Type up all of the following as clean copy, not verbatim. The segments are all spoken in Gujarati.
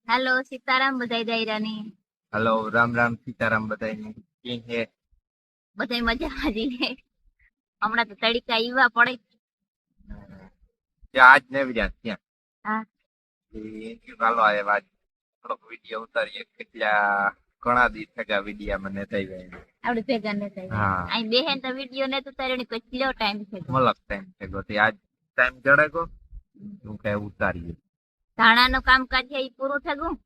હાલો સીતારામ બધાય દાયરાની हेलो राम राम सीताराम बताइए की है। બધાય મજામાં જઈએ. હમણાં તો તડકા ઈવા પડે. ત્યાં આજ ને વ્યા ત્યાં હા ચાલો આવ્યા આજ થોડોક વિડીયો ઉતારીએ કેટલા ઘણા દિવસ થયા વિડીયા મને થઈ ગયા. આપડે ભેગા ને થાય હા અહીં બેહેન તો વિડીયો ને તો તારે કેટલો ટાઈમ છે મલક ટાઈમ છે ગો આજ ટાઈમ જડે ગો હું કઈ ઉતારીએ. ધાણા નું કામકાજ છે એ પૂરું થયું.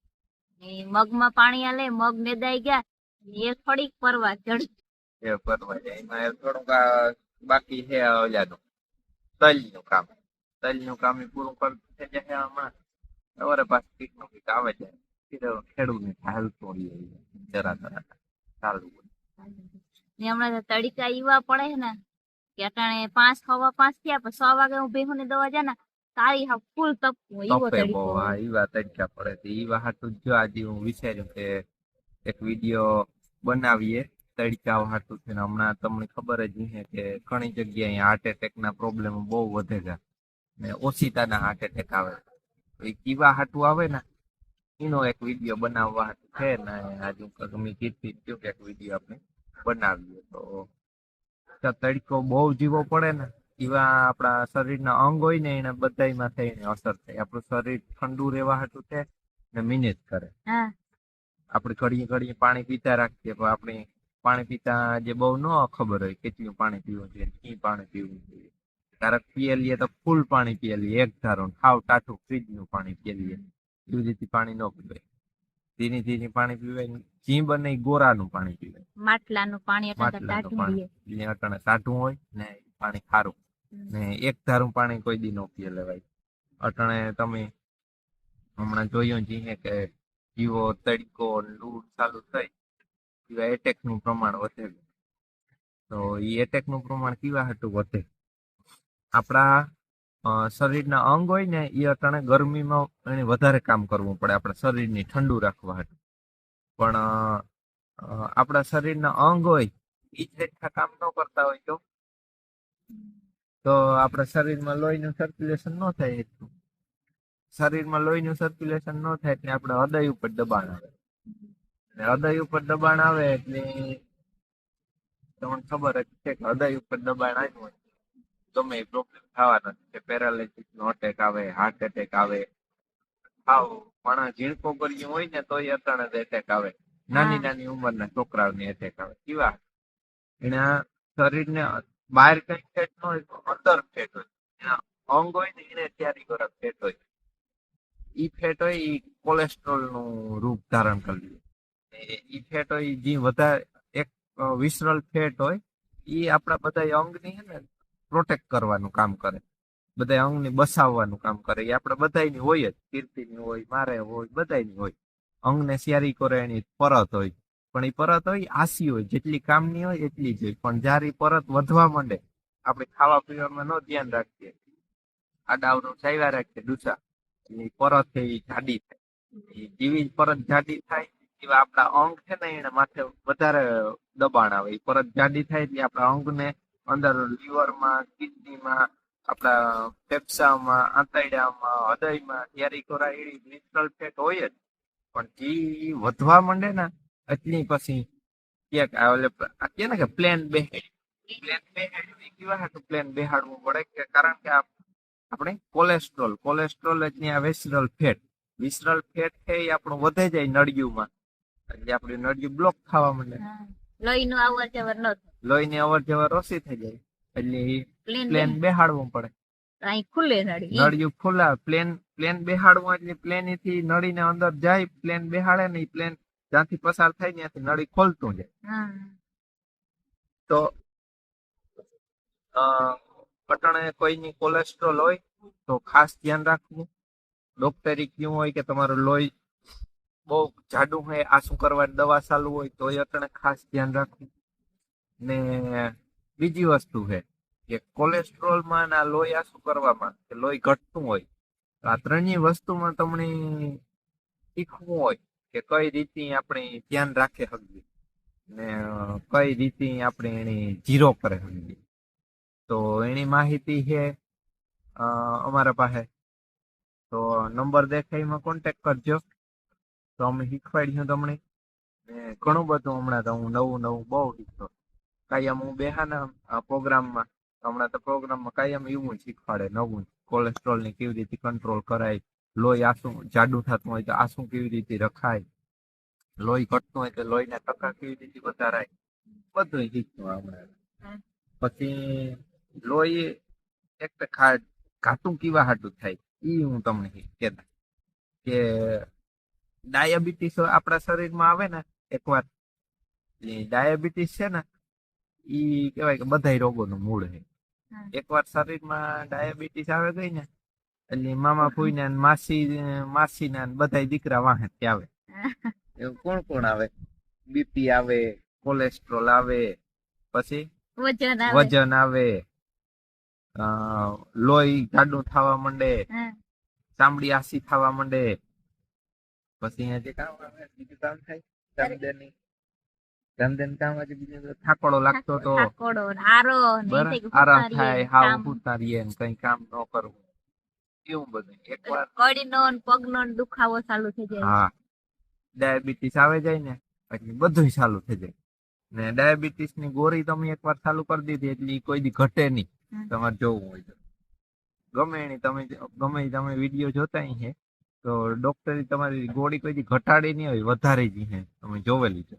મગમાં પાણી આલે મગ નેદાઈ ગયા. એ થોડીક પરવા ચડ એ કરવા જાય એમાં થોડુંક બાકી છે ઓલાનું તલનું કામ. તલનું કામ એ પૂરું કરતું થઈ જાય હમણાં સવારે પાછું કઈક નું કઈક આવે છે ખેડૂત હાલતું જરા જરા ચાલુ. ને હમણાં તો તડકા ઈવા પડે ને કે અટાણે 5 સવા 5 થયા પણ 6 વાગે હું ભેહું ને દવા જા ને તારી હા ફૂલ તપવું ઈવો તપે બહુ તડકો હા હોય. ઈ વાત તડકા પડે છે ઈ વાહાટું જો આજે હું વિચાર્યું કે એક વિડીયો બનાવીએ તડકા વાહાટું છે ને હમણાં તમને ખબર જ છે કે ઘણી જગ્યાએ હાર્ટ એટેક ના પ્રોબ્લેમ બહુ વધે છે ને ઓછીતાના હાર્ટ એટેક આવે તો એ કીવા હાટું આવે ને એનો એક વિડીયો બનાવવા હાટું છે ને આજે મેં કીધી કે એક વિડીયો આપણે બનાવીએ તો તડકો બહુ જીવો પડે ને એવા આપણા શરીરના અંગ હોય ને એને બધામાં થઈને અસર થાય. આપણું શરીર ઠંડુ રહેવા હાટું છે ને મહેનત કરે. હા આપણે ઘડીએ ઘડીએ પાણી પીતા રાખીએ પણ આપણે પાણી પીતા જે બહુ ન ખબર હોય કેટલું પાણી પીવું જોઈએ કી પાણી પીવું જોઈએ. ક્યારેક પીએ લઈએ તો ફૂલ પાણી પીએ લઈએ એક ધારું ખાવ ટાટું ફ્રીજનું પાણી પીએ લઈએ એવી રીતે પાણી ન પીવાય. ધીરે ધીરે પાણી પીવાય જી બને ગોરાનું પાણી પીવાય. માટલાનું પાણી એટલે માટલાનું ટાઢું રહીએ. પાણી એટલે અટાણે સાઠું હોય ને પાણી ખારું ને એક ધારું પાણી કોઈ દી ન પીએ લેવાય. અટાણે તમે હમણાં જોયું છીએ કે જીવો તડકો લૂ ચાલુ થઈ એવા એટેક નું પ્રમાણ વધે તો એ એટેક નું પ્રમાણ કેવા હાટું વધે આપણા શરીરના અંગ હોય ને એ અટાણે ગરમીમાં એને વધારે કામ કરવું પડે આપણા શરીરને ઠંડુ રાખવા હાટુ. પણ આપણા શરીરના અંગ હોય એ જ રેખા કામ ન કરતા હોય તો આપણા શરીરમાં લોહીનું સર્ક્યુલેશન ન થાય એટલું. શરીરમાં લોહીનું સર્ક્યુલેશન ન થાય એટલે આપણે હૃદય ઉપર દબાણ આવે. હૃદય ઉપર દબાણ આવે એટલે તમને ખબર જ છે કે હૃદય ઉપર દબાણ આવ્યું હોય ગમે એ પ્રોબ્લેમ થવાના છે. પેરાલિસિસ નો અટેક આવે હાર્ટ એટેક આવે આવ પણ ઝીણકો કર્યું હોય ને તો એ અટાણે જ એટેક આવે. નાની નાની ઉંમરના છોકરાઓને એટેક આવે કેવા એના શરીરને બહાર કઈ ફેટ ન હોય તો અંદર ફેટ હોય. એના અંગ હોય ને એને તૈયારી કરે ફેટ હોય ઈ ફેટ હોય ઈ કોલેસ્ટ્રોલ નું રૂપ ધારણ કરી લે. ઈ ફેટ હોય જે વધારે એક વિસરલ ફેટ હોય ઈ આપણા બધા અંગની હે ને પ્રોટેક્ટ કરવાનું કામ કરે. બધા અંગને બસાવવાનું કામ કરે એ આપણે બધાની હોય જ કીર્તિની હોય મારે હોય બધાની હોય. અંગને સ્યારી કરે એની પરત હોય પણ એ પરત હોય આસી હોય જેટલી કામની હોય એટલી જ હોય પણ જયારે પરત વધવા માંડે આપણે ખાવા પીવામાં ન ધ્યાન રાખીએ આડાવડું ચાવ્યા રાખીએ ડૂસા એની પરત છે એ જાડી થાય. જેવી પરત જાડી થાય એવા આપણા અંગ છે ને એને માથે વધારે દબાણ આવે એ પરત જાડી થાય એટલે આપણા અંગને અંદર લીવરમાં કિડનીમાં આપણા ફેફસામાં આંતરડામાં હૃદયમાં તૈયારી કરાય એવી મિનરલ ફેટ હોય જ પણ જે વધવા માંડે ને એટલી પછી ક્યાંક કે ને કે પ્લેન બેહાડી કેવા હાટું પ્લેન બેહાડવું પડે કે કારણ કે આપણે કોલેસ્ટ્રોલ એટલે આ વિસરલ ફેટ છે એ આપણું વધે જાય નળિયુંમાં એટલે આપણી નળિયું બ્લોક થવા માંડે. લોહીનું અવર જવર ન થાય. લોહીની અવર જવર ઓછી થઈ જાય એટલે પ્લેન પ્લેન બેહાડવું પડે. અહીં ખુલ્લે નળી નળિયું ખુલ્લા પ્લેન બેહાડવું એટલે પ્લેન થી નળીને અંદર જાય પ્લેન બેહાડે ને પ્લેન જ્યાંથી પસાર થાય ત્યાંથી નળી ખોલતું જાય. તો અટાણે કોઈની કોલેસ્ટ્રોલ હોય તો ખાસ ધ્યાન રાખવું. ડોક્ટરે કયું હોય કે તમારું લોહી બહુ જાડું હોય આ શું કરવાની દવા ચાલુ હોય તો એ અટાણે ખાસ ધ્યાન રાખવું. ને બીજી વસ્તુ છે કે કોલેસ્ટ્રોલમાં ના લોહી આસું કરવામાં કે લોહી ઘટતું હોય તો આ ત્રણેય વસ્તુમાં તમને શીખવું હોય કે કઈ રીતે આપણે ધ્યાન રાખી શકીએ ને કઈ રીતે આપણે એની જીરો કરે શકીએ તો એની માહિતી છે અમારા પાસે તો નંબર દેખાય એમાં કોન્ટેક્ટ કરજો. તો અમે શીખવાડ્યું તમને. ને ઘણું બધું હમણાં તો હું નવું નવું બહુ શીખતો. કાયમ હું બેહાના પ્રોગ્રામમાં, હમણાં તો પ્રોગ્રામમાં કાયમ એવું જ શીખવાડે નવું. કોલેસ્ટ્રોલ ને કેવી રીતે કંટ્રોલ કરાય, લોહી આસું જાડું થતું હોય તો આસું કેવી રીતે રખાય, લોહી ઘટતું હોય તો લોહીના ટકા કેવી રીતે વધારાય, બધું શીખતું હમણાં. પછી લોહી એક તો ઘાટું કેવા હાટું થાય ઈ હું તમને કહેતા કે ડાયાબિટીસ આપણા શરીરમાં આવે ને એકવાર, ડાયાબિટીસ છે ને ઈ કહેવાય કે બધા રોગોનું મૂળ છે. એકવાર શરીરમાં ડાયાબિટીસ આવે ગઈ ને એટલે મામા ફૂઈને માસી બધા દીકરા વાહે આવે. એવું કોણ કોણ આવે? બીપી આવે, કોલેસ્ટ્રોલ આવે, પછી વજન આવે, લોહી જાડું થવા માંડે, ચામડી આસી થવા માંડે. પછી અહીંયા જે કામ આવે બીજું કામ થાય ધમધન કામ આજે બીજું થાકડો લાગતો તો આરામ થાય, હાવ ઉતારીએ ને કઈ કામ ન કરવું, એવું બધું. એકવાર કડીનો ને પગનો ને દુખાવો ચાલુ થઈ જાય. હા, ડાયાબિટીસ આવે જાય ને એટલે બધું ચાલુ થઈ જાય. ને ડાયાબિટીસ ની ગોળી તમે એકવાર ચાલુ કરી દીધી એટલે ઈ કોઈ દી ઘટે નહીં. તમારે જોવું હોય તો ગમે એની તમે વિડીયો જોતા છે તો ડોક્ટરે તમારી ગોળી કોઈ દી ઘટાડી નહીં હોય, વધારે જ છે. તમે જોવેલી છે.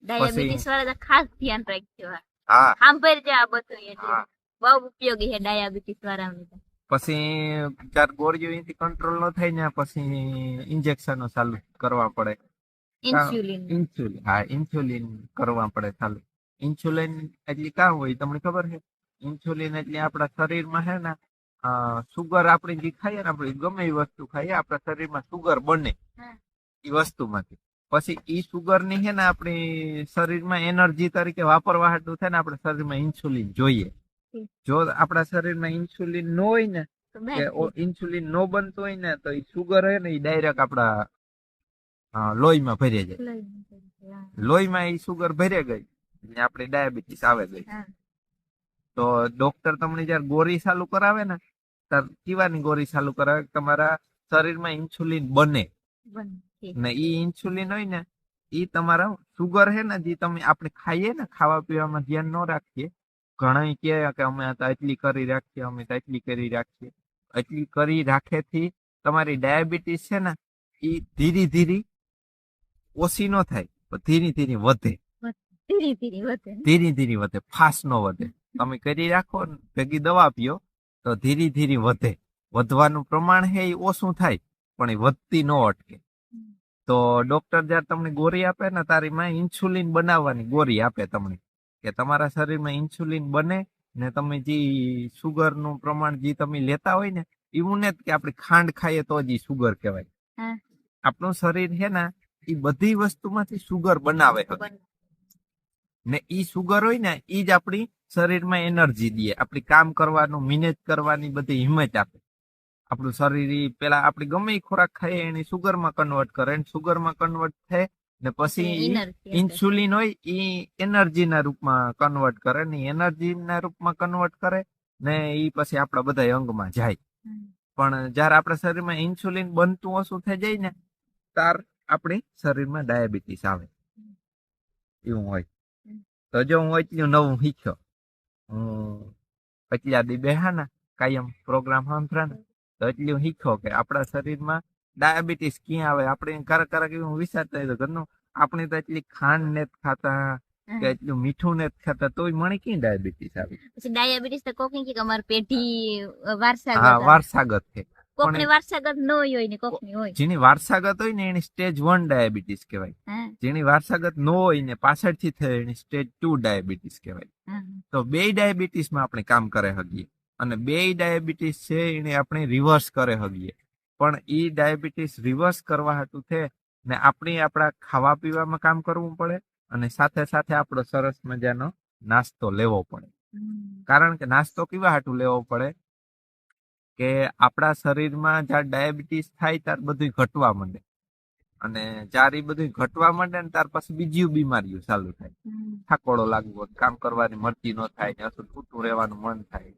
ડાયાબિટીસ વાળા ખાસ ધ્યાન રાખજો. હા, સાંભળજે આ બધું, એટલે બહુ ઉપયોગી છે ડાયાબિટીસ વાળા. પછી ચાર ગોળીઓ એથી કંટ્રોલ ન થાય ને પછી ઇન્જેક્શનો ચાલુ કરવા પડે. ઇન્સ્યુલિન, હા ઇન્સ્યુલિન કરવા પડે ચાલુ. ઇન્સ્યુલિન એટલે કામ હોય તમને ખબર છે? ઇન્સ્યુલિન એટલે આપણા શરીરમાં છે ને સુગર આપણે જે ખાઈએ ને, આપણે ગમે એ વસ્તુ ખાઈએ આપણા શરીરમાં સુગર બને એ વસ્તુમાંથી. પછી ઈ સુગર ની છે ને આપણી શરીરમાં એનર્જી તરીકે વાપરવા હાટું થાય ને આપણે શરીરમાં ઇન્સ્યુલિન જોઈએ. જો આપણા શરીરમાં ઇન્સ્યુલિન ન હોય ને, ઇન્સ્યુલિન ન બનતું હોય ને, તો એ સુગર હોય ને એ ડાયરેક્ટ આપણા લોહીમાં ભરી જાય. લોહીમાં એ સુગર ભરી ગઈ એટલે આપણે ડાયાબિટીસ આવે ગઈ. તો ડોક્ટર તમને જયારે ગોળી ચાલુ કરાવે ને ત્યારે કેવાની ગોળી ચાલુ કરાવે? તમારા શરીરમાં ઇન્સ્યુલિન બને ને ઈ ઇન્સ્યુલિન હોય ને ઈ તમારા સુગર હે ને જે તમે આપણે ખાઈએ ને, ખાવા પીવામાં ધ્યાન ન રાખીએ. ઘણા કહે કે અમે તો એટલી કરી રાખીએ, અમે તો એટલી કરી રાખીએ. એટલી કરી રાખેથી તમારી ડાયાબિટીસ છે ને એ ધીરે ધીરે ઓછી ન થાય, ધીરે ધીરે વધે. ધીરે ધીરે વધે, ફાસ્ટ ન વધે. તમે કરી રાખો ને ભેગી દવા પીઓ તો ધીરે ધીરે વધે. વધવાનું પ્રમાણ છે એ ઓછું થાય પણ એ વધતી ન અટકે. તો ડોક્ટર જયારે તમને ગોળી આપે ને તારીમાં ઇન્સ્યુલિન બનાવવાની ગોળી આપે તમને, કે તમારા શરીરમાં ઇન્સ્યુલિન બને ને તમે જે સુગરનું પ્રમાણ જે તમે લેતા હોય ને એવું ને કે આપણે ખાંડ ખાઈએ તો જ સુગર કહેવાય. આપણું શરીર છે ને એ બધી વસ્તુમાંથી સુગર બનાવે ને ઈ સુગર હોય ને ઈ જ આપણી શરીરમાં એનર્જી દે, આપણી કામ કરવાનું, મહેનત કરવાની બધી હિંમત આપે. આપણું શરીર પેલા આપણે ગમે ખોરાક ખાઈએ એને સુગરમાં કન્વર્ટ કરે, સુગરમાં કન્વર્ટ થાય ને પછી ઇન્સ્યુલિન હોય એ એનર્જીના રૂપમાં કન્વર્ટ કરે ને એનર્જીના રૂપમાં કન્વર્ટ કરે ને એ પછી આપણા બધા અંગમાં જાય. પણ જયારે આપણા શરીરમાં ઇન્સ્યુલિન બનતું ઓછું થઈ જાય ને તાર આપણી શરીરમાં ડાયાબિટીસ આવે. એવું હોય. તો જો હું એટલું નવું શીખ્યો, હું એટલા દી બેહા ને કાયમ પ્રોગ્રામ સાંભળા ને તો એટલું શીખ્યો કે આપણા શરીરમાં ડાયાબિટીસ ક્યાં આવે. આપણે ક્યારેક એવું વિચારતા હોય તો ઘરનું આપણે તો એટલી ખાંડ ને ખાતા કે એટલું મીઠું ને ખાતા તોય મને ક્યાં ડાયાબિટીસ આવી. પછી ડાયાબિટીસ તો કોકની કે અમાર પેઢી વારસાગત. હા, વારસાગત છે. કોકની વારસાગત ન હોય ને કોકની હોય. જેની વારસાગત હોય ને એની સ્ટેજ 1 ડાયાબિટીસ કહેવાય. જેની વારસાગત ન હોય ને પાછળથી થાય એની સ્ટેજ 2 ડાયાબિટીસ કહેવાય. તો બે ડાયાબિટીસમાં આપણે કામ કરે હગીએ અને બે ડાયાબિટીસ છે એને આપણે રિવર્સ કરે હગીએ. પણ એ ડાયાબિટીસ રિવર્સ કરવા હાટું છે ને આપણા ખાવા પીવામાં કામ કરવું પડે અને સાથે સાથે આપણો સરસ મજાનો નાસ્તો લેવો પડે. કારણ કે નાસ્તો કેવા હાટું લેવો પડે કે આપણા શરીરમાં જ્યારે ડાયાબિટીસ થાય ત્યારે બધું ઘટવા માંડે અને જ્યારે એ બધું ઘટવા માંડે ને ત્યાર પછી બીજી બીમારીઓ ચાલુ થાય. થાકોડો લાગવો, કામ કરવાની મરજી ન થાય ને અથવા છૂટું રહેવાનું મન થાય.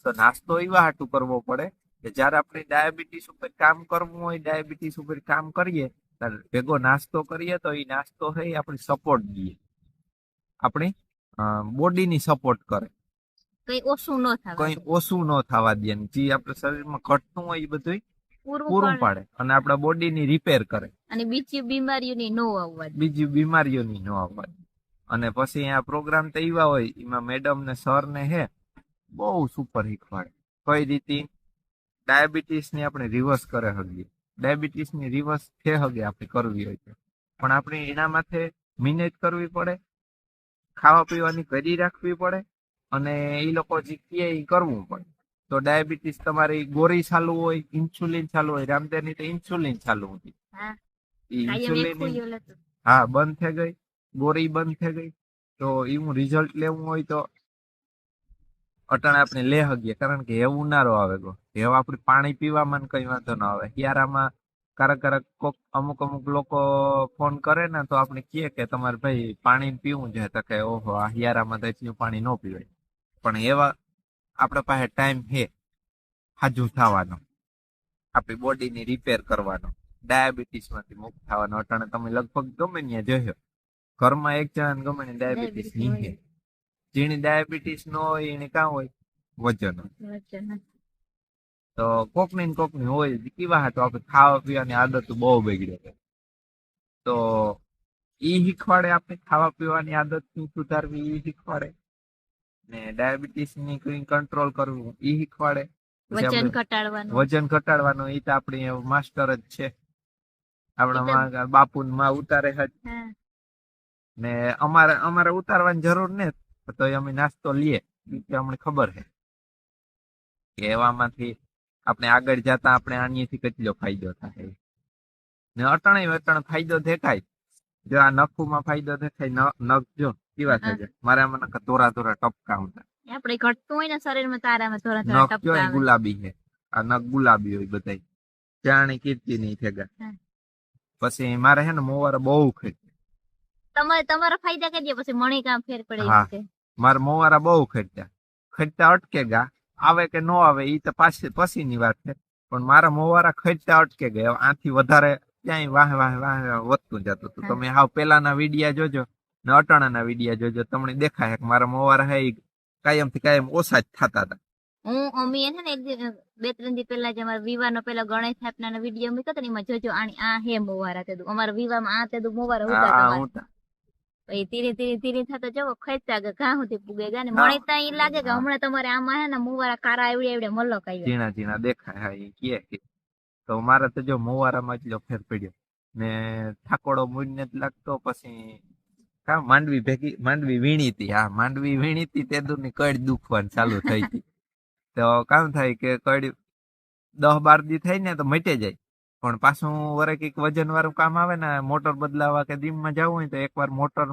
તો નાસ્તો એવા હાટું કરવો પડે કે જયારે આપણે ડાયાબિટીસ ઉપર કામ કરવું હોય, ડાયાબિટીસ ઉપર કામ કરીએ તાર ભેગો નાસ્તો કરીએ તો એ નાસ્તો છે એ આપણી સપોર્ટ દે, આપણી બોડીની સપોર્ટ કરે, કઈ ઓછું ન થાય કઈ ઓછું ન થવા દે, ને જે આપણે શરીરમાં ઘટતું હોય એ બધું પૂરું પૂરું પાડે અને આપણા બોડીની રિપેર કરે, અને બીજી બીમારીઓની નો આવવા દે. બીજી બીમારીઓની ન આવવા દે. અને પછી આ પ્રોગ્રામ તો એવા હોય એમાં મેડમ ને સર ને હે બહુ સુપર શીખવાડે કઈ રીતે ડાયાબિટીસ ની આપણે રિવર્સ કરે હગીએ. ડાયાબિટીસ ની રિવર્સ છે હગે આપણે કરવી હોય છે, પણ આપણે એના માથે મહેનત કરવી પડે, ખાવા પીવાની કરી રાખવી પડે, અને એ લોકો જે કહે એ કરવું પડે. તો ડાયાબિટીસ તમારી ગોળી ચાલુ હોય, ઇન્સ્યુલિન ચાલુ હોય, રામદેવ ની તો ઇન્સ્યુલિન ચાલુ હતી, હા એ કાયમ ઇન્સ્યુલિન એકું ય લેતું. હા બંધ થઈ ગઈ, ગોળી બંધ થઈ ગઈ. તો એવું રિઝલ્ટ લેવું હોય તો અટાણે આપણે લે હગીએ, કારણ કે હેવ ઉનાળો આવે ગો, હેવ આપણે પાણી પીવામાં ને કઈ વાંધો ન આવે. શિયાળામાં ક્યારેક કોક અમુક લોકો ફોન કરે ને તો આપણે કહીએ કે તમારે ભાઈ પાણી પીવું છે, તો કે ઓહો આ શિયાળામાં તો એટલું પાણી ન પીવાય. પણ એવા આપણા પાસે ટાઈમ છે હાજુ થવાનો, આપણી બોડીની રિપેર કરવાનો, ડાયાબિટીસ માંથી મુક્ત થવાનો. અટાણે તમે લગભગ ગમે ત્યાં જોયો ઘરમાં એક જણ ગમે ને ડાયાબિટીસ ની છે. જેની ડાયાબિટીસ ન હોય એને કાં હોય વજન હોય. તો કોકની ને કોકની હોય કેવા હાટો આપણે ખાવા પીવાની આદત બહુ બગડે છે. તો ઈ શીખવાડે, આપણે ખાવા પીવાની આદત સુધારવી ઈ શીખવાડે, ને ડાયાબિટીસ ની કંટ્રોલ કરવું ઈ શીખવાડે. વજન ઘટાડવાનું, વજન ઘટાડવાનું એ તો આપણી માસ્ટર જ છે, આપણા બાપુ માં ઉતારે જ. ને અમારે ઉતારવાની જરૂર ને, તો અમે નાસ્તો લઈએ અમને ખબર છે કે એવામાંથી આપણે આગળ જતા આપણે આનીથી કેટલો ફાયદો થાય. ને અટણ ફાયદો દેખાય. જો આ નખુમાં ફાયદો દેખાય, નખ જો કેવા થાય છે, મારે આમાં ધોરા ટપકા હતા. આપણે ઘટતું હોય ને શરીરમાં તારામાં થોડા નખ ટપકા જો આવે. ગુલાબી છે, આ નખ ગુલાબી હોય બધા, જાણી કીર્તિ નહીં થેગા. પછી મારે હે ને મોવારે બહુ ખેંચે. તમારા ફાયદા કરી દે, પછી મણી કામ ફેર પડે. હા મારે મોવારા બહુ ખેંચતા અટકે ગા, આવે કે નો આવે ઈ તો પછીની વાત છે, પણ મારા મોવારા ખેંચતા અટકે ગયા. આથી વધારે ક્યાંય વાહ વધતું જતું હતું. તમે હાવ પેલાના વિડિયા જોજો ને અટાણાના વિડિયા જોજો, તમને દેખાય કે મારા મોવારા હે કાયમ ઓછા જ થતા હતા. હું અમી છે ને એક દિવસ 2-3 દી પહેલા જ અમારા વિવાહનો પેલા ગણેશ સ્થાપનાનો વિડિયો મૂક્યો તો ને એમાં જોજો આ હે મોવારા તેદું અમારા વિવાહમાં આ તેદું મોવારા હતા તમારા. પછી ધીરે થતા જવો ખેંચતા ગયા, ઘા સુધી પૂગે ગયા ને મણી તા ઈ લાગે કે હમણાં તમારે આમાં હે ને મોવારા કારા એવડે મલક આવ્યા, ઝીણા દેખાય. હા ઈ કે તો મારે તો જો મોવારામાં એટલો ફેર પડ્યો ને ઠાકોડો મૂળને જ લાગતો. પછી કા માંડવી વીણી હતી. હા માંડવી વીણી હતી તે દૂરની કડ દુખવાની ચાલુ થઈ હતી. તો કામ થાય કે કડ 10-12 દી થઈ ને તો મટી જાય, પણ પાછું વરે કઈક વજન વાળું કામ આવે ને, મોટર બદલાવા કે જીમમાં જવું હોય તો એકવાર મોટર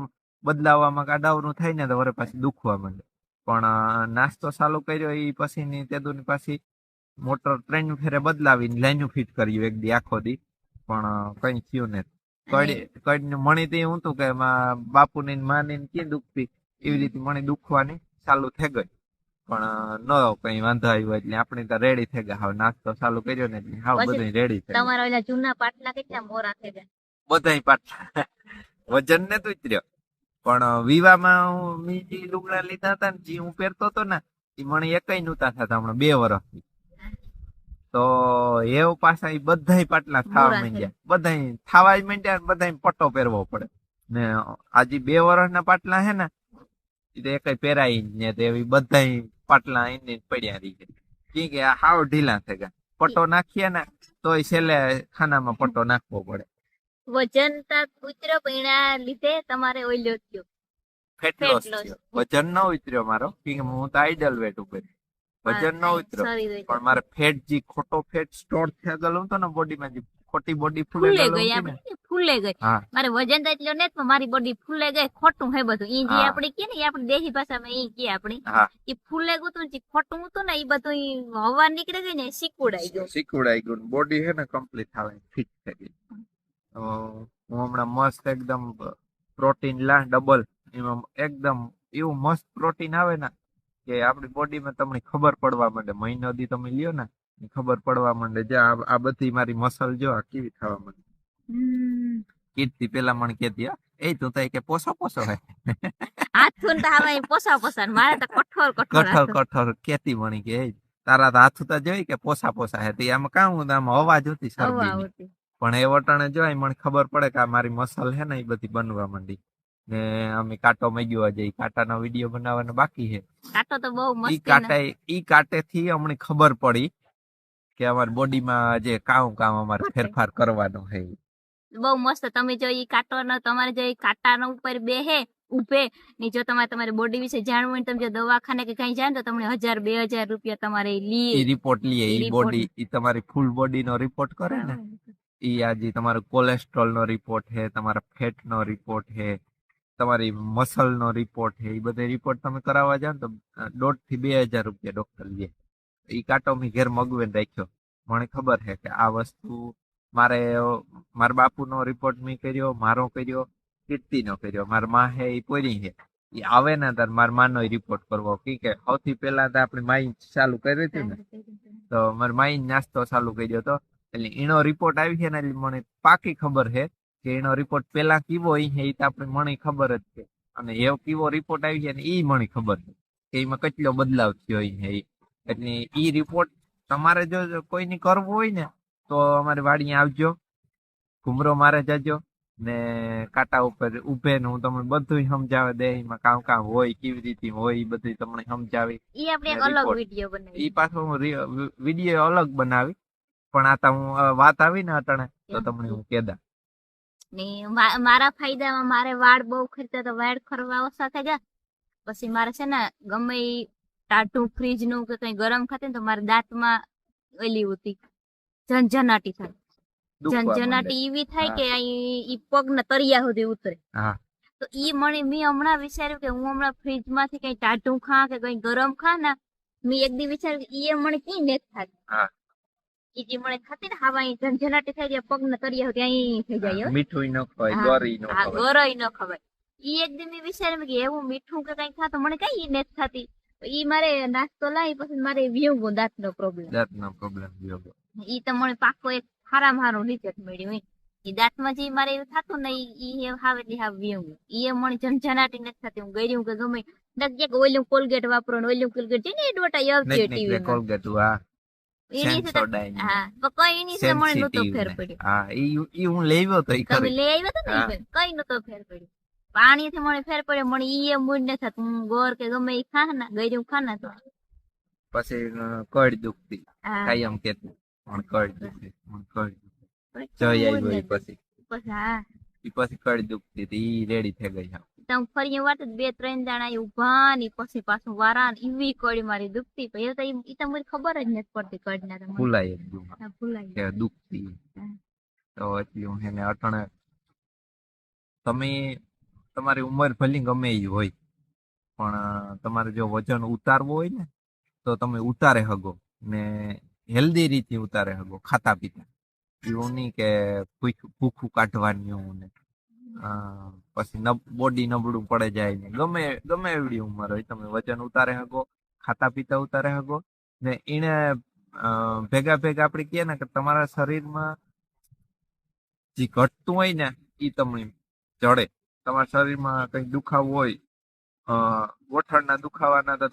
બદલાવામાં કાડાવરું થાય ને તો વરે પાછી દુખવા માંડે. પણ નાસ્તો ચાલુ કર્યો એ પછીની તે દૂરની પાછી મોટર 3 ફેરે બદલાવીને લાઈનું ફિટ કર્યું એક દી આખો દી, પણ કઈ થયું ને. કડ મણી તો એવું હતું કે એમાં બાપુની માની ક્યાં દુખતી એવી રીતે મણી દુખવાની ચાલુ થઈ ગઈ, પણ ન કઈ વાંધો આવ્યો એટલે આપણે તો રેડી થઈ ગયા. હવે નાસ્તો ચાલુ કર્યો ને એટલે હાવ બધું રેડી થઈ ગયા. તમારા ઓલા જૂના પાટલા કેટલા મોરા થઈ ગયા, બધાય પાટલા વજન ને તો ઉતર્યો. પણ વિવાહમાં મેં જે લુગડા લીધા હતા ને જે હું પહેરતો હતો ને એ મને એકય નહોતા થતા હમણાં 2 વર્ષથી. તો એવું પાછા એ બધાય પાટલા થવા માંડ્યા, બધાય થવા માંડ્યા, બધાય પટ્ટો પહેરવો પડે. ને આજે 2 વર્ષના પાટલા હે ને એ તો એકય પહેરાય ને તો એવી બધાય પાટલા એને પડ્યા રહી છે, કે આ હાવ ઢીલા થઈ ગયા. પટ્ટો નાખીએ ને તોય છેલ્લે ખાનામાં પટ્ટો નાખવો પડે. વજન તા ઉતર્યો પણ એના લીધે તમારે ઓઈલ્યો થયો, ફેટ લોસ થયો. વજન ન ઉતર્યો મારો, કે હું તો આઈડલ વેટ ઉપર, વજન ન ઉતર્યો પણ મારે ફેટ જે ખોટો ફેટ સ્ટોર થઈ ગયેલો હતો ને બોડીમાં, જે ખોટી બોડી ફૂલે ગઈ. મારે વજન તો એટલો નથી પણ મારી બોડી ફૂલે ગઈ, ખોટું હે બધું. ઈ જે આપણે કે ને આપણી દેશી ભાષામાં ઈ કે આપણી ઈ ફૂલે ગયું જે ખોટું હતું ને એ બધું હવા નીકળી ગઈ ને સિકુડાઈ ગયું. બોડી હે ને કમ્પ્લીટ આવે ફિટ થઈ ગઈ. હું હમણાં મસ્ત એકદમ પ્રોટીન ડબલ, એમાં એકદમ એવું મસ્ત પ્રોટીન આવે ને કે આપણી બોડીમાં તમને ખબર પડવા માંડે. મહિનો દી તમે લ્યો ને ખબર પડવા માંડે. જે આ બધી મારી મસલ જો કેવી થવા માંડે. કીર્તિ પેલા મને કેતી એ તું તો કે પોસો હે હાથું તો હવે પોસા પોસા મારે તો કઠોર કઠોર કેતી મણી કે તારા તો હાથું તો જોઈ કે પોસા હે તે આમાં કામ આમાં અવાજ હતી શરદી પણ એ વટાણે જોઈ મને ખબર પડે કે આ મારી મસલ હે ને એ બધી બનવા માંડી ને અમે કાંટો મેગ્યો આજે કાંટાનો વિડીયો બનાવવાનો બાકી છે. કાંટો તો બહુ મસ્ત ઈ કાંટેથી અમને ખબર પડી કે અમારી બોડીમાં જે કામ અમારે ફેરફાર કરવાનો છે. બહુ મસ્ત. તમે જો ઈ કાંટો તમારે જો ઈ કાંટાનો ઉપર બેહે ઉભે ને જો તમારી બોડી વિશે જાણવું હોય તમે જો દવાખાને કે કઈ જાય ને તો તમને 1000-2000 રૂપિયા તમારે ઈ રિપોર્ટ લીએ. ઈ બોડી ઈ તમારી ફૂલ બોડી નો રિપોર્ટ કરે ને ઈ આજે તમારો કોલેસ્ટ્રોલ નો રિપોર્ટ છે, તમારા ફેટ નો રિપોર્ટ છે, તમારી મસલ નો રિપોર્ટ છે. એ બધા રિપોર્ટ તમે કરાવવા જાવ તો 1.5 થી 2000 રૂપિયા ડોક્ટર લે. ઈ કાંટો મેં ઘેર મગવીને રાખ્યો. મને ખબર છે કે આ વસ્તુ મારા બાપુ નો રિપોર્ટ મેં કર્યો, મારો કર્યો, કીર્તિ નો કર્યો. મારા માં હે એ પોરી છે એ આવે ને તાર મારા માં નો રિપોર્ટ કરવો કે સૌથી પેલા તો આપણી માઈ ચાલુ કરી હતી ને તો મારી માઈ નાસ્તો ચાલુ કર્યો હતો એટલે એનો રિપોર્ટ આવી છે ને એટલે મને પાકી ખબર છે કે એનો રિપોર્ટ પેલા કેવો છે એ તો આપણે મને ખબર જ છે અને એવો કેવો રિપોર્ટ આવી છે ને એ મને ખબર છે કે એમાં કેટલો બદલાવ થયો છે. એટલે ઈ રિપોર્ટ તમારે જો કોઈની કરવું હોય ને તો અમારી વાડી આવજો, ઘુમરો મારે જજો ને કાંટા ઉપર ઉભે ને હું તમને બધું સમજાવે દે એમાં કામ હોય કેવી રીતે હોય એ બધું તમને સમજાવી. ઈ આપણે એક અલગ વિડિયો બનાવી. ઈ પાછો હું વિડિયો અલગ બનાવી પણ આ હું વાત આવી ને અટાણે તો તમને હું કેદા ને મારા ફાયદામાં મારે વાળ બહુ ખરતા તો વાળ ખરવા ઓછા થઈ ગયા. પછી મારે છે ને ગમે ટાટું ફ્રીજ નું કે કઈ ગરમ ખાતે ને તો મારા દાંતમાં ઓલી હતી ઝંઝનાટી થાય. ઝંઝનાટી એવી થાય કે ઈ પગ ના તળિયા સુધી ઉતરે. તો ઈ મેં હમણાં વિચાર્યું કે હું હમણાં ફ્રીજ માંથી કઈ ટાટું ખા કે કઈ ગરમ ખા ને મેં એક દી વિચાર્યું કે ઈ મને કઈ નથી થતી. ઈ જે મને થતી ને હવા ઝંઝનાટી થઈ જાય પગ ના તળિયા સુધી અહીં થઈ જાય. મીઠું ન ખવાય, ગોરી ન ખવાય. ગોરી ન ખવાય. ઈ એક દી મેં વિચાર્યું કે એવું મીઠું કે કઈ ખા તો મને કઈ નથી થતી. ઈ મારે નાસ્તો લાવી પછી મારે વિયોગો દાંતનો પ્રોબ્લેમ ઈ તો મને પાકો એક હારામાં રિઝલ્ટ મળ્યું. ઈ દાંતમાં જે મારે એવું થતું ને ઈ હાવ એટલે હાવ વિયોગો. ઈ મને ઝંઝનાટી નથી થતી. હું ગયું કે ગમે કે ઓલું કોલગેટ વાપરો ને ઓલું કોલગેટ છે ને એડવર્ટાઈઝ આવતી ટીવી કોલગેટ એની કઈ ની મને નતો ફેર પડ્યો. ઈ હું લેવ્યો તો તમે લઈ આવ્યો તો ને કઈ નતો ફેર પડ્યો. પાણી થી મને ફેર પડ્યો. મને ઈ મૂડ ન થતું. હું ગોર કે ગમે ઈ ખા ના ગયું ખા ના તો પછી કડ દુખતી કાયમ કેતી પણ કડ દુખતી જઈ આવી પછી કડ દુખતી ઈ રેડી થઈ ગઈ. તમે ફરી વાત 2-3 દાણા ઉભા ની પછી પાછું વારા એવી કડી મારી દુખતી. પછી તો ઈ તો મને ખબર જ નથી પડતી કડ ના તો ભૂલાય દુખતી. તો એટલે હું એને અટણે તમે તમારી ઉંમર ભલી ગમે એ હોય પણ તમારે જો વજન ઉતારવું હોય ને તો તમે ઉતારે હગો ને હેલ્ધી રીતે ઉતારે હગો ખાતા પીતા. એવું નહીં કે ભૂખું કાઢવાની ને પછી બોડી નબળું પડે જાય ને ગમે એવડી ઉંમર હોય તમે વજન ઉતારે હગો, ખાતા પીતા ઉતારે હગો ને એને ભેગા આપણે કહે ને કે તમારા શરીરમાં જે ઘટતું હોય ને એ તમને જડે. તમારા શરીરમાં કઈ દુખાવો હોય ગોઠણના દુખાવાના તો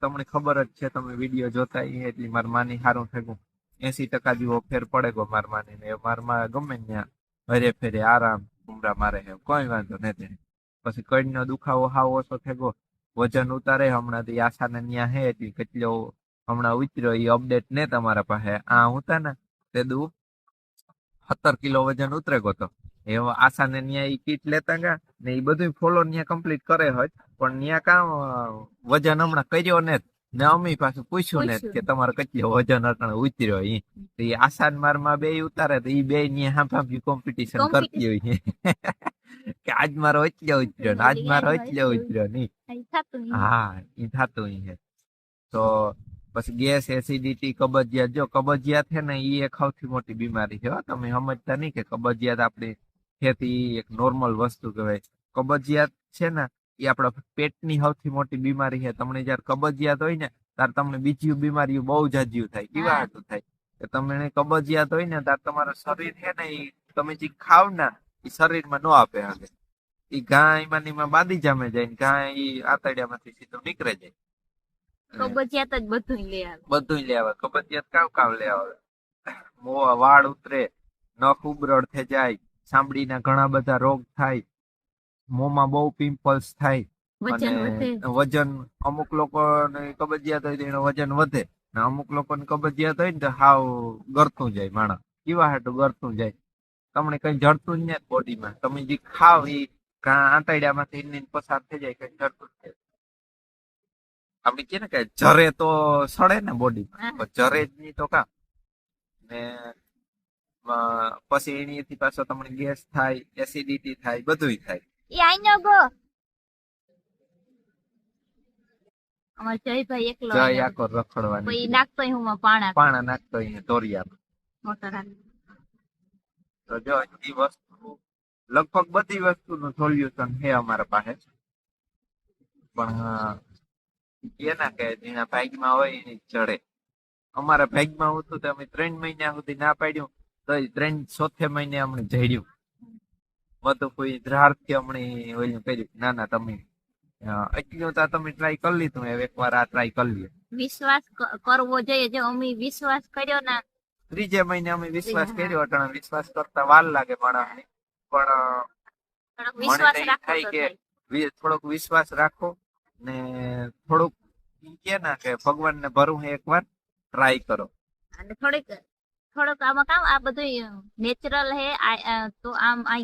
તમને ખબર જ છે. તમે વિડીયો જોતા એટલી મારા માની સારું થયું 80% જેવો ફેર પડે ગો મારા માની ને મારા માં ગમે ત્યાં હરે ફેરે આરામ ઉમરા મારે છે કોઈ વાંધો નથી. પછી કડનો દુખાવો હાવ ઓછો થયો. વજન ઉતારે હમણાં થી આશાને ન્યા હે એટલી કેટલો હમણાં ઉતર્યો એ અપડેટ ને તમારા પાસે આ હતા ને તે 17 કિલો વજન ઉતરે ગયો તો એવો આશાને ન્યા ઈ કીટ લેતા ગયા ને એ બધું ફોલો ન્યા કમ્પ્લીટ કરે હોય પણ ન્યા કામ વજન હમણાં કર્યો ને ને અમે પાછું પૂછ્યું ને કે તમારે કેટલો વજન અટાણે ઉતર્યો એ આશાન મારમાં બે ઉતારે તો એ બે ન્યા હાંફાંફી કોમ્પિટિશન કરતી હોય કે આજ મારો એટલો ઉતર્યો ને આજ મારો એટલો ઉતર્યો નહીં. હા એ થતું છે. તો પછી ગેસ, એસિડિટી, કબજિયાત. જો કબજિયાત છે ને એ એક સૌથી મોટી બીમારી છે. તમે સમજતા નહીં કે કબજિયાત આપણી ખેતી એક નોર્મલ વસ્તુ કહેવાય. કબજિયાત છે ને એ આપણા પેટની સૌથી મોટી બીમારી છે. તમને જયારે કબજિયાત હોય ને ત્યારે તમને બીજી બીમારીઓ બહુ જાજ્યું થાય. કેવા હતું થાય કે તમને કબજિયાત હોય ને ત્યારે તમારું શરીર છે ને એ તમે જે ખાવ ને એ શરીરમાં ન આપે હગે. એ ઘા એમાં ને એમાં બાંધી જામે જાય ને ઘા એ આંતરડામાંથી સીધું નીકળે જાય. કબજિયાત જ બધું લે આવે. બધું લે આવે. કબજિયાત કાવ લે આવે. વાળ ઉતરે, નખ ઉબરડ થઈ જાય, ચામડીના ઘણા બધા રોગ થાય, મોંમાં બહુ પિમ્પલ્સ થાય, વજન વધે. અને વજન અમુક લોકોને કબજિયાત હોય તો એનું વજન વધે, ને અમુક લોકોને કબજિયાત હોય ને તો હાવ ગરતું જાય માણસ. કેવા હાટું ગરતું જાય? તમને કઈ જડતું જ નહીં બોડીમાં. તમે જે ખાવ એ આંતરડામાંથી પસાર થઈ જાય, કઈ જડતું જ નહીં. આપડે કે ને કે જરે તો સડે ને બોડીમાં, જરે જ નહીં તો કા. ને પછી એની પાછો તમને ગેસ થાય, એસિડિટી થાય, બધું થાય. એ આઈનો ગો અમાર જયભાઈ એકલો જય આખો રખડવાની. પછી નાખતો હું પાણા નાખતો અહીંયા ધોરિયા મોટર. તો જો એ વસ્તુ લગભગ બધી વસ્તુનું સોલ્યુશન છે અમારા પાસે. પણ એના કે જેના ભાગમાં હોય એની ચડે. અમારા ભાગમાં હતું તો અમે 3 મહિના સુધી ના પાડ્યું તો 3 મહિને અમને જડ્યું. બધું કોઈ ધ્રારથી અમને ઓલું કર્યું. ના તમે એટલું તો તમે ટ્રાય કરી લીધું, હવે એકવાર આ ટ્રાય કરી લ્યો. વિશ્વાસ કરવો જોઈએ. જો અમે વિશ્વાસ કર્યો ને 3 મહિને અમે વિશ્વાસ કર્યો. અટાણે વિશ્વાસ કરતા વાર લાગે માણસને, પણ વિશ્વાસ મને રાખવો થાય કે થોડોક વિશ્વાસ રાખો ને થોડુંક કે ના કે ભગવાનને ભરું એકવાર ટ્રાય કરો. અને થોડોક આમાં કામ આ બધું નેચરલ હે. તો આમ આ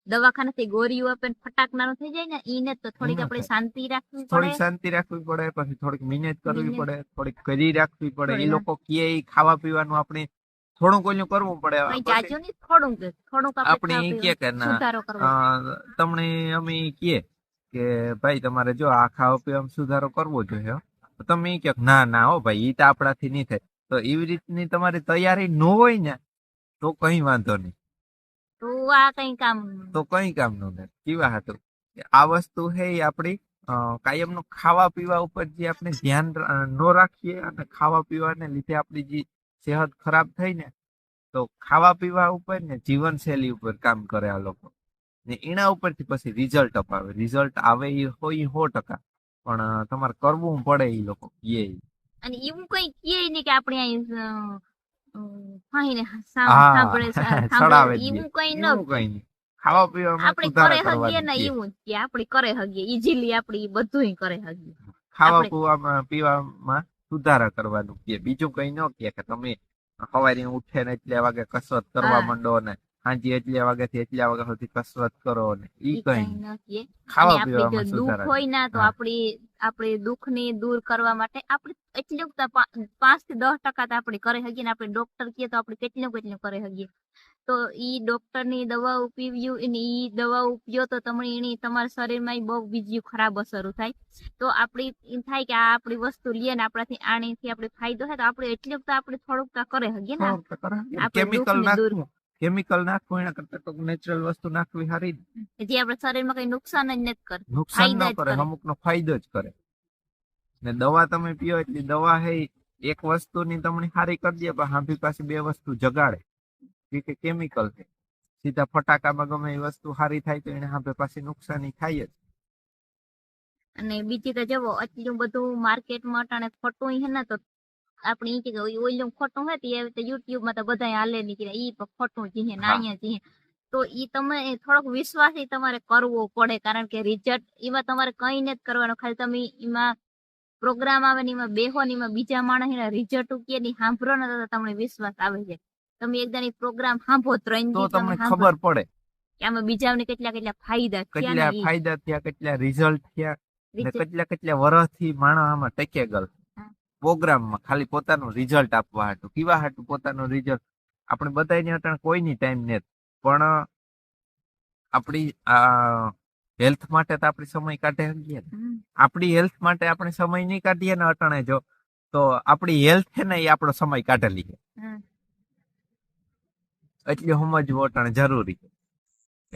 દવાખાનાથી ગોળીઓ આપે ફટાકનારું થઈ જાય ને ઈને તો થોડીક આપણે શાંતિ રાખવી પડે. થોડીક શાંતિ રાખવી પડે, પછી થોડીક મહેનત કરવી પડે, થોડીક કરી રાખવી પડે. એ લોકો કે ખાવા પીવાનું આપણે થોડુંક ઓલું કરવું પડે. આપણે કે ના તમને અમે કે ભાઈ તમારે જો આ ખાવા પીવામાં સુધારો કરવો જોઈએ, તમે કે ના હો ભાઈ એ તો આપણાથી નહીં થાય. તો એવી રીતની તમારી તૈયારી ન હોય ને તો કઈ વાંધો નહીં. તો કઈ કામ નું નથી. કેવા હતું આ વસ્તુ હે આપણી કાયમનું ખાવા પીવા ઉપર જે આપણે ધ્યાન ન રાખીએ અને ખાવા પીવાને લીધે આપણી જે સેહત ખરાબ થઈ ને, તો ખાવા પીવા ઉપર ને જીવનશૈલી ઉપર કામ કરે આ લોકો ને એના ઉપરથી પછી રિઝલ્ટ અપાવે. રિઝલ્ટ આવે એ હોય 100%, પણ તમારે કરવું પડે. એ લોકો કહે અને એવું કઈ કહે નહીં કે આપણે ખાવા પીવામાં સુધારો કરવાનો. એવું કે આપણે કરે હગીએ ઈઝીલી આપણે બધું કરે હગીએ. ખાવા પીવામાં સુધારા કરવાનું કે બીજું કઈ ન કે તમે સવારે ઉઠે ને એટલા વાગે કસરત કરવા માંડો ને સાંજે એટલા વાગે થી એટલા વાગ્યા સુધી કસરત કરો ને ઈ કઈ ખાવા પીવામાં સુધારા. દુઃખ હોય ને તો આપણે દુઃખ ને દૂર કરવા માટે આપણે એટલું 5 થી 10% આપણે કરી શકીએ ને આપણે ડોક્ટર કહીએ તો આપણે કેટલું કરી શકીએ. તો ઈ ડોક્ટર ની દવાઓ પીવ્યું અને ઈ દવાઓ પીઓ તો તમારા શરીરમાં બહુ બીજી ખરાબ અસરો થાય. તો આપણે એમ થાય કે આ આપણી વસ્તુ લઈએ ને આપણાથી આણીથી આપણે ફાયદો થાય તો આપણે એટલું તો આપણે થોડુંક કરે શકીએ ને. કેમિકલ નાખવું એના કરતા નેચરલ વસ્તુ નાખવી સારી, જે આપણા શરીરમાં કઈ નુકસાન જ નથી કરે. નુકસાન ન કરે, અમુક નો ફાયદો જ કરે. ને દવા તમે પીઓ એટલે દવા હે એક વસ્તુની તમને સારી કરી દે, પણ હાંભી પાસે 2 વસ્તુ જગાડે. કે કેમિકલ છે, સીધા ફટાકામાં ગમે એ વસ્તુ સારી થાય તો એને હાંભે પાછી નુકસાની થાય જ. અને બીજી તો જવો એટલું બધું માર્કેટમાં અટાણે ખોટું હે ને, તો આપણે ઈ કે ઓલું ખોટું હોય તો યુટ્યુબ માં તો બધા હાલે નીકળે ઈ ખોટું જીહે નાયા જીહે. તો ઈ તમે થોડોક વિશ્વાસ તમારે કરવો પડે, કારણ કે રિઝલ્ટ એમાં તમારે કઈ નથી કરવાનું. ખાલી તમે એમાં પ્રોગ્રામ આવે ને એમાં બેહો ને એમાં બીજા માણસ એના રિઝલ્ટ કે ની સાંભળો ને તો તમને વિશ્વાસ આવે છે. તમે એકદમ પ્રોગ્રામ સાંભળો 3 દી તમને ખબર પડે કે આમાં બીજાને કેટલા ફાયદા થયા, કેટલા રિઝલ્ટ થયા, ને કેટલા વર્ષથી માણસ આમાં ટકે ગયેલ પ્રોગ્રામમાં ખાલી પોતાનું રિઝલ્ટ આપવા હાટું. કેવા હાટું પોતાનું રિઝલ્ટ આપણે બધાને અટાણે કોઈની ટાઈમ નથી, પણ આપણી હેલ્થ માટે તો આપણે સમય કાઢે શકીએ. આપણી હેલ્થ માટે આપણે સમય નહીં કાઢીએ ને અટાણે જો, તો આપણી હેલ્થ છે ને એ આપણો સમય કાઢેલી છે. એટલે સમજવું અટાણે જરૂરી છે.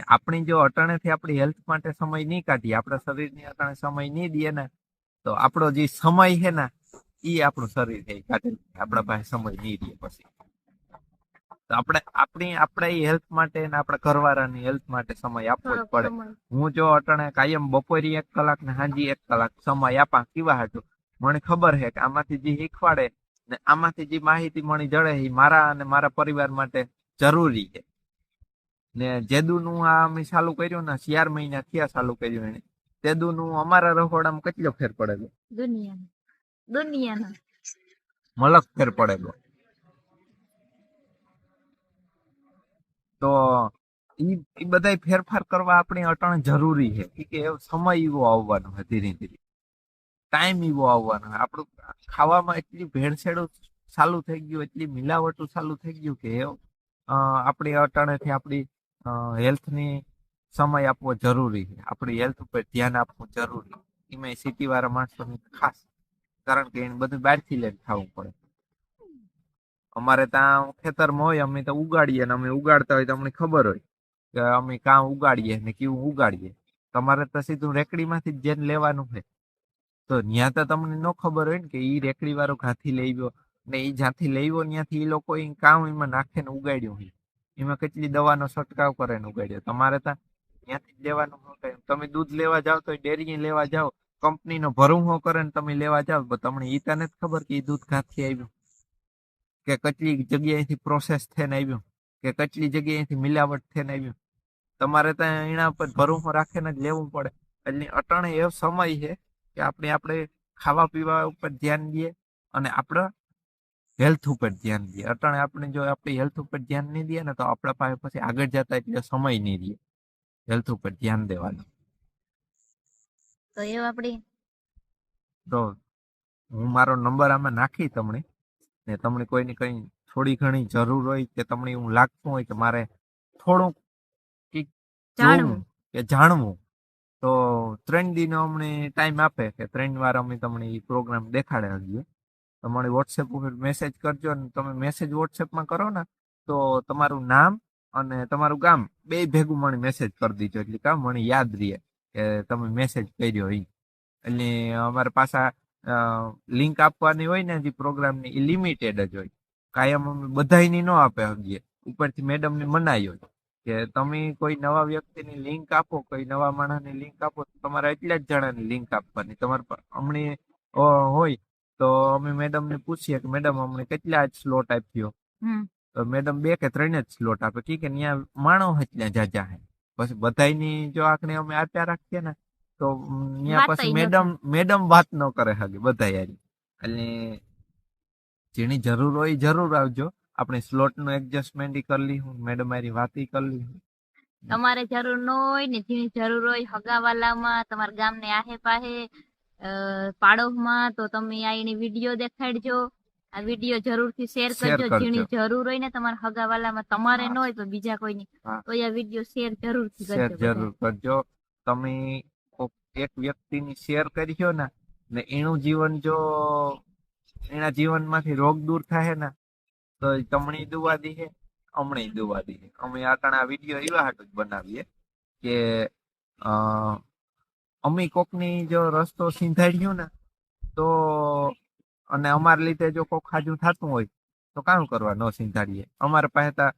આપણી જો અટાણેથી આપણી હેલ્થ માટે સમય નહીં કાઢીએ, આપણા શરીરની અટાણે સમય નહીં દઈએ ને, તો આપણો જે સમય છે ને એ આપણું શરીર છે કાઢેલું, આપણા પાસે સમય નહીં દે પછી. તો આપણે હેલ્થ માટે ને આપણા ઘરવાળાની હેલ્થ માટે સમય આપવો જ થોડોક પડે. સમય. હું જો અટાણે કાયમ બપોરે 1 કલાક ને સાંજે 1 કલાક સમય આપા કેવા હાટું મને ખબર છે કે આમાંથી જે શીખવાડે ને આમાંથી જે માહિતી મળી જડે એ મારા અને મારા પરિવાર માટે જરૂરી છે. ને જેદુનું આ અમે ચાલુ કર્યું ને 4 મહિના થયા ચાલુ કર્યું એને તેદુનું અમારા રખોડામાં કેટલો ફેર પડેલો, દુનિયાનો મલક ફેર પડેલો. તો ઈ બધાય ફેરફાર કરવા આપણે અટાણે જરૂરી છે કે સમય એવો આવવાનો છે, ધીરે ધીરે ટાઈમ એવો આવવાનો છે. આપણું ખાવામાં એટલી ભેળસેળ ચાલુ થઈ ગયું, એટલી મિલાવટો ચાલુ થઈ ગયું કે આપણી અટાણેથી આપણી હેલ્થની સમય આપવો જરૂરી છે. આપણી હેલ્થ ઉપર ધ્યાન આપવું જરૂરી. એમાં સિટી વાળા માણસોની ખાસ, કારણ કે એને બધું બહારથી લઈને ખાવું પડે. અમારે ત્યાં ખેતરમાં હોય, અમે તો ઉગાડીએ ને અમે ઉગાડતા હોય તો અમને ખબર હોય કે અમે કાં ઉગાડીએ ને કેવું ઉગાડીએ. તમારે તો સીધું રેકડીમાંથી જ જેને લેવાનું હોય તો ત્યાં તો તમને ન ખબર હોય ને કે ઈ રેકડી વાળો ક્યાંથી લઈ ગયો ને ઈ જ્યાંથી લઈ ગયો ત્યાંથી ઈ લોકો કામ એમાં નાખે ને ઉગાડ્યું હોય, એમાં કેટલી દવાનો છંટકાવ કરે ને ઉગાડ્યો. તમારે ત્યાં ત્યાંથી જ લેવાનું હોય. તમે દૂધ લેવા જાવ તો ડેરી લેવા જાવ, કંપનીનો ભરુંહો કરે ને તમે લેવા જાવ તો તમને ઈ તને જ ખબર કે ઈ દૂધ ક્યાંથી આવ્યું, કે કેટલી જગ્યાએથી પ્રોસેસ થઈને આવ્યું, કે કેટલી જગ્યાએથી મિલાવટ થઈને આવ્યું. તમારે ત્યાં એના પર ભરોસો રાખીને જ લેવું પડે. એટલે અટાણે એવો સમય છે કે આપણે ખાવા પીવા ઉપર ધ્યાન દઈએ અને આપણા હેલ્થ ઉપર ધ્યાન દઈએ. અટાણે આપણે જો આપણી હેલ્થ ઉપર ધ્યાન નહીં દઈએ ને તો આપણા પાસે પછી આગળ જતા એટલે સમય નહીં રહે હેલ્થ ઉપર ધ્યાન દેવાનું. તો એ આપણી તો હું મારો નંબર આમાં નાખી તમને, ને તમને કોઈને કઈ થોડી ઘણી જરૂર હોય કે તમને એવું લાગતું હોય કે મારે થોડુંક કંઈક જોવું કે જાણવું તો 3 દિનો અમને ટાઈમ આપે કે 3 વાર અમે તમને એ પ્રોગ્રામ દેખાડે હજીએ. તમારી વોટ્સએપ ઉપર મેસેજ કરજો ને તમે મેસેજ વોટ્સએપમાં કરો ને તો તમારું નામ અને તમારું ગામ બે ભેગું મને મેસેજ કરી દીજો, એટલે કામ મને યાદ રહે કે તમે મેસેજ કર્યો એ. એટલે અમારા પાછા લિંક આપવાની હોય ને જે પ્રોગ્રામની એ લિમિટેડ જ હોય, કાયમ અમે બધાયની ન આપે હગીએ. ઉપરથી મેડમની મનાઈ હોય કે તમે કોઈ નવા વ્યક્તિની લિંક આપો, કોઈ નવા માણસની લિંક આપો તો તમારે એટલા જ જણાની લિંક આપવાની. તમારે અમને હોય તો અમે મેડમને પૂછીએ કે મેડમ અમને કેટલા જ સ્લોટ આપ્યો, તો મેડમ 2 કે 3 જ સ્લોટ આપે. ઠીક છે, ત્યાં માણો એટલે જાજા હે પછી બધાયની જો આંકને અમે આપ્યા રાખીએ ને તો ત્યાં પછી મેડમ વાત ન કરે હગે બધા યારી. એટલે જેની જરૂર હોય જરૂર આવજો, આપણે સ્લોટ નું એડજસ્ટમેન્ટ કરી લઈ, મેડમ મારી વાત કરી લઈ. તમારે જરૂર ન હોય ને જેની જરૂર હોય હગાવાલામાં, તમારા ગામને આહે પાહે પાડોશમાં, તો તમે આ એની વિડીયો દેખાડજો. આ વિડીયો જરૂરથી શેર કરજો. જેની જરૂર હોય ને તમારા હગાવાલામાં, તમારે ન હોય તો બીજા કોઈની, તો આ વિડીયો શેર જરૂરથી કરજો. જરૂર કરજો. તમે એક વ્યક્તિની શેર કરજો ને એનું જીવન જો એના જીવનમાંથી રોગ દૂર થાય ને તો તમને દુવા દી, અમને દુવા દી. અમે આ વિડીયો એવા હાટું જ બનાવીએ કે અમે કોકની જો રસ્તો સિંધાડ્યું ને તો અને અમારા લીધે જો કોક ખાજું થતું હોય તો કામ કરવા ન સિંધાડીએ. અમારા પાસે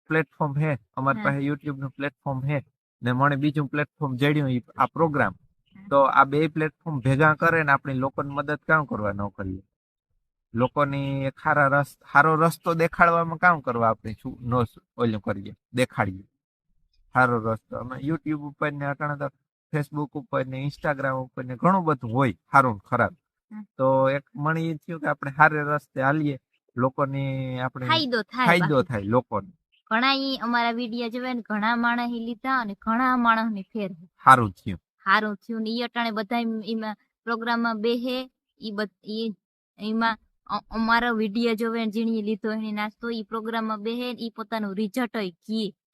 પ્લેટફોર્મ હે, અમારી પાસે યુટ્યુબ નું પ્લેટફોર્મ હે ને મને બીજું પ્લેટફોર્મ જડ્યું આ પ્રોગ્રામ, તો આ 2 પ્લેટફોર્મ ભેગા કરે ને આપણે લોકોની મદદ કામ કરવા ન કરીએ. લોકોની સારો રસ્તો દેખાડવામાં કામ કરવા આપણે શું ન ઓલું કરીએ, દેખાડીએ સારો રસ્તો. અમે યુટ્યુબ ઉપર ને અટાણે તો ફેસબુક ઉપર ને ઇન્સ્ટાગ્રામ ઉપર ને ઘણું બધું હોય સારું ખરાબ. તો એક મને એ થયું કે આપણે સારે રસ્તે હાલીએ, લોકોની આપણે ફાયદો થાય લોકોને. ઘણા અમારા વિડીયો જોવે ને ઘણા માણસ લીધા અને ઘણા માણસ ની ફેર સારું થયું ને ઈ અટાણે બધા એમાં પ્રોગ્રામમાં બેહે. ઈ એમાં અમારો વિડીયો જોવે જીણી લીધો એની નાસ્તો ઈ પ્રોગ્રામમાં બેહે, ઈ પોતાનું રિઝલ્ટ હોય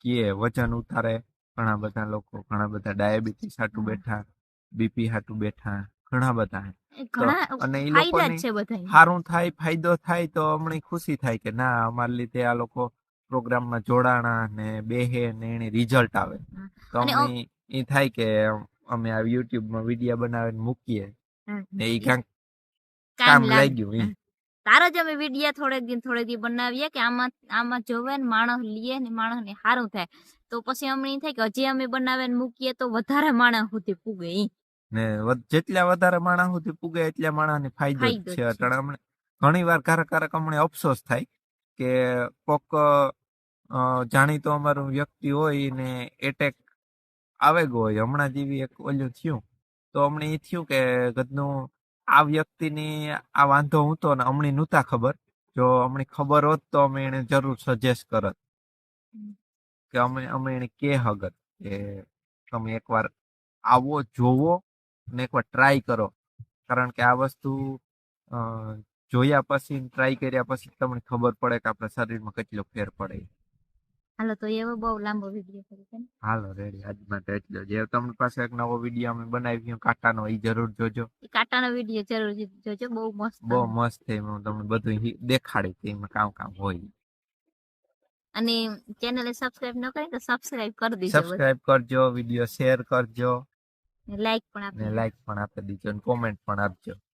કે વજન ઉતારે. ઘણા બધા લોકો, ઘણા બધા ડાયાબિટીસ હાટું બેઠા, બીપી હાટું બેઠા, ઘણા બધા. અને એ લોકોને સારું થાય, ફાયદો થાય તો અમને ખુશી થાય કે ના અમારા લીધે આ લોકો પ્રોગ્રામમાં જોડાણા ને બેહે ને એને રિઝલ્ટ આવે. તો અમને એ થાય કે અમે આ યુટ્યુબમાં વિડીયો બનાવીને મૂકીએ ને એ ક્યાંક કામ લાગ્યું. તારો જ અમે વિડીયો થોડે દી બનાવીએ કે આમાં જોવે ને માણસ લીએ ને માણસ ને સારું થાય તો પછી અમને ઈ થાય કે હજી અમે બનાવે ને મૂકીએ તો વધારે માણસ સુધી પૂગે ઈ ને જેટલા વધારે માણસ સુધી પૂગે એટલા માણસને ફાયદો જ ફાયદો છે. જ છે. અટાણે અમને ઘણી વાર ક્યારેક અમને અફસોસ થાય કે કોક જાણીતો અમારું વ્યક્તિ હોય ને એટેક આવે ગયો હોય. હમણાં જેવી એક ઓલું થયું તો અમને એ થયું કે ગદનું આ વ્યક્તિની આ વાંધો હતો ને અમને નહોતા ખબર. જો અમને ખબર હોત તો અમે એને જરૂર સજેસ્ટ કરત કે અમે એને કે હગત કે તમે એકવાર આવો જોવો ને એકવાર ટ્રાય કરો. કારણ કે આ વસ્તુ અ, જોયા પછી ટ્રાય કર્યા પછી તમને ખબર પડે કે આપણા શરીરમાં કેટલો ફેર પડે. હાલો તો એવો બહુ લાંબો વિડીયો કર્યો છે ને. હાલો રેડી, આજ માટે એટલો જ. એ તમારી પાસે એક નવો વિડીયો અમે બનાવી કાંટાનો, એ જરૂર જોજો. એ કાંટાનો વિડીયો જરૂર જોજો, બહુ મસ્ત બહુ છે. મસ્ત છે. હું તમને બધું દેખાડી કે એમાં કામ હોય. અને ચેનલ સબસ્ક્રાઇબ ન કરી તો સબસ્ક્રાઇબ કરી દીજો, સબસ્ક્રાઇબ કરજો, વિડીયો શેર કરજો લાઈક પણ આપી ને લાઈક પણ આપી દીજો અને કોમેન્ટ પણ આપજો.